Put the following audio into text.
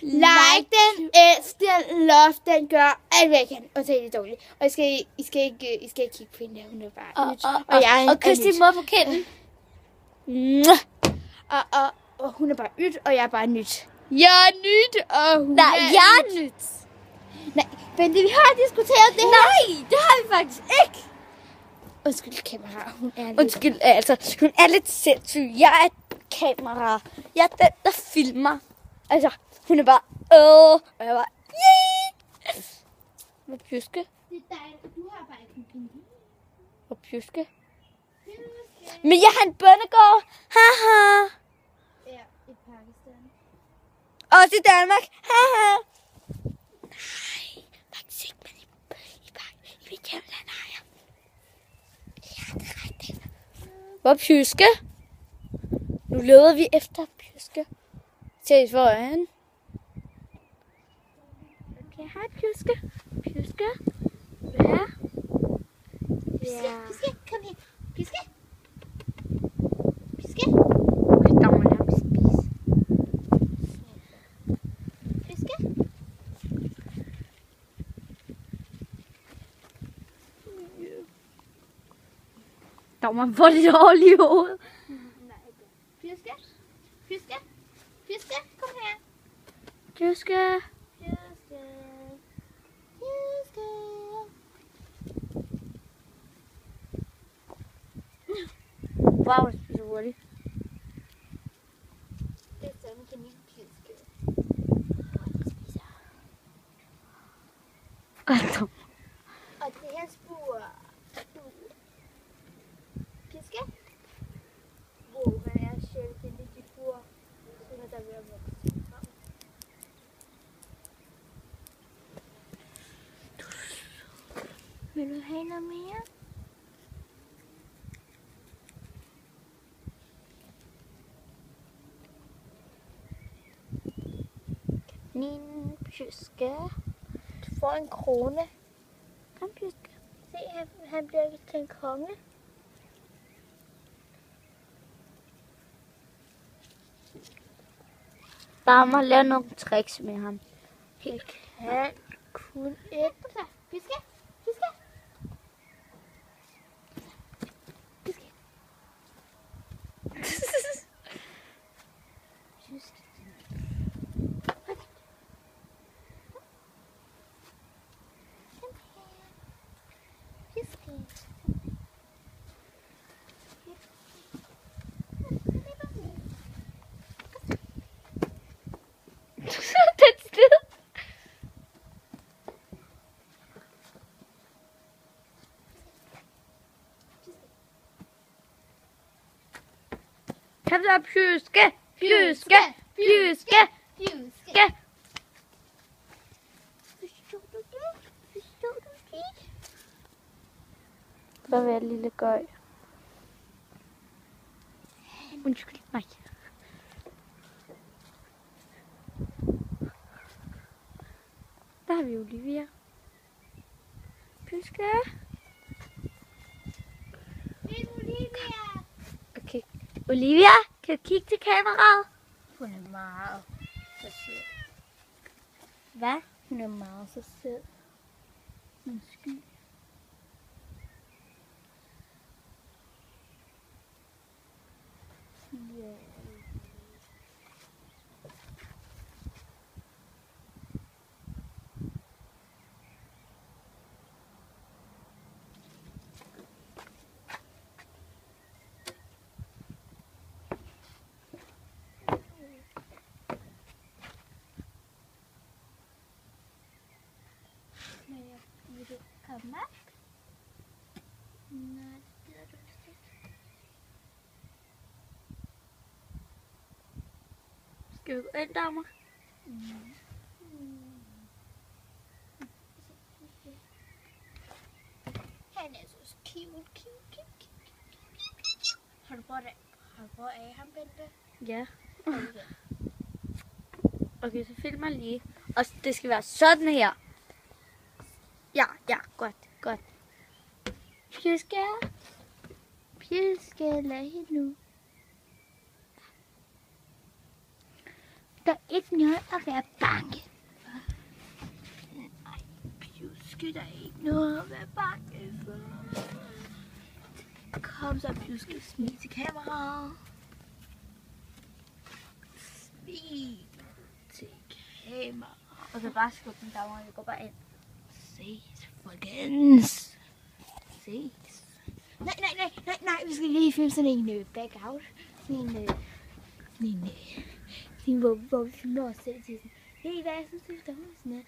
Like den, elsk den, love den, gør alt hvad jeg kan. Og det er dårligt. Og I skal ikke kigge på hende, hun er bare nyt. Og jeg og kys din mor på kinden. Og hun er bare nyt, og jeg er bare nyt. Jeg er nyt, og hun Nej, jeg er nyt. Nej, Bente, vi har diskuteret det her. Nej, det har vi faktisk ikke. Undskyld, kamera. Hun er lidt... Undskyld, altså, hun er lidt sindssyg. Jeg er et kamera. Jeg er den, der filmer. Altså, hun er bare, og jeg er bare, yay! Hvor pjuske? Det er dig, du har bare ikke en pinde. Hvor pjuske? Men jeg har en bønnegård. Haha. Ja, i Pakistan. Også i Danmark. Haha. Nej, faktisk ikke, men i mit hjemland har jeg. Ja, det er rigtigt. Hvor pjuske? Nu leder vi efter pjuske. Ses foran. Okay, hej pjuske. Pjuske. Ja. Piske, kom her. Piske. Piske. Der må lade mig spise. Piske. Der må få lidt hold i hovedet. Piske. Piske. Piske, kom her. Pjuske. Piske. Piske. Wow, det spiser hurtigt. Det er sådan, kan lide piske. Godt. Og det her spor. Piske. Wow, han er sjældent en lille spor. Så er der ved at vokse. Vil du have noget mere? Min pjuske. Du får en krone. Kom, pjuske. Se, han bliver ikke til en konge. Bare må lave nogle tricks med ham. Han kan kun et. Piske. Piske. Piske. Piske. Den sted. Kom så, pjuske. Pjuske. Pjuske. Pjuske. Forstår du det? Forstår du det? Farvel, lille gøj. Undskyld mig. Der har vi Olivia. Pjuske. Det er Olivia. Okay. Olivia, kan du kigge til kameraet? Hun er meget så sød. Hvad? Hun er meget så sød. En sky. Ja. Vil du komme op? Nej, det gider du vist ikke. Skal vi gå ind, damer? Han er så cute. Har du prøvet af ham, Bente? Ja. Okay. Okay, så filmer lige. Og det skal være sådan her. Ja, godt. Pjuske. Pjuske, lad hende nu. Der er ikke noget at være bange for. Nej, Pjuske, der er ikke noget at være bange for. Kom så, Pjuske, smil til kameraet. Smil til kameraet. Og så bare skub den derovre, jeg går bare ind. Ses, folkens. Ses. Nej, vi skal lige filme sådan en back-out. Sådan en hvor vi filmer os selv til sådan, hey, hvad jeg synes, det er sådan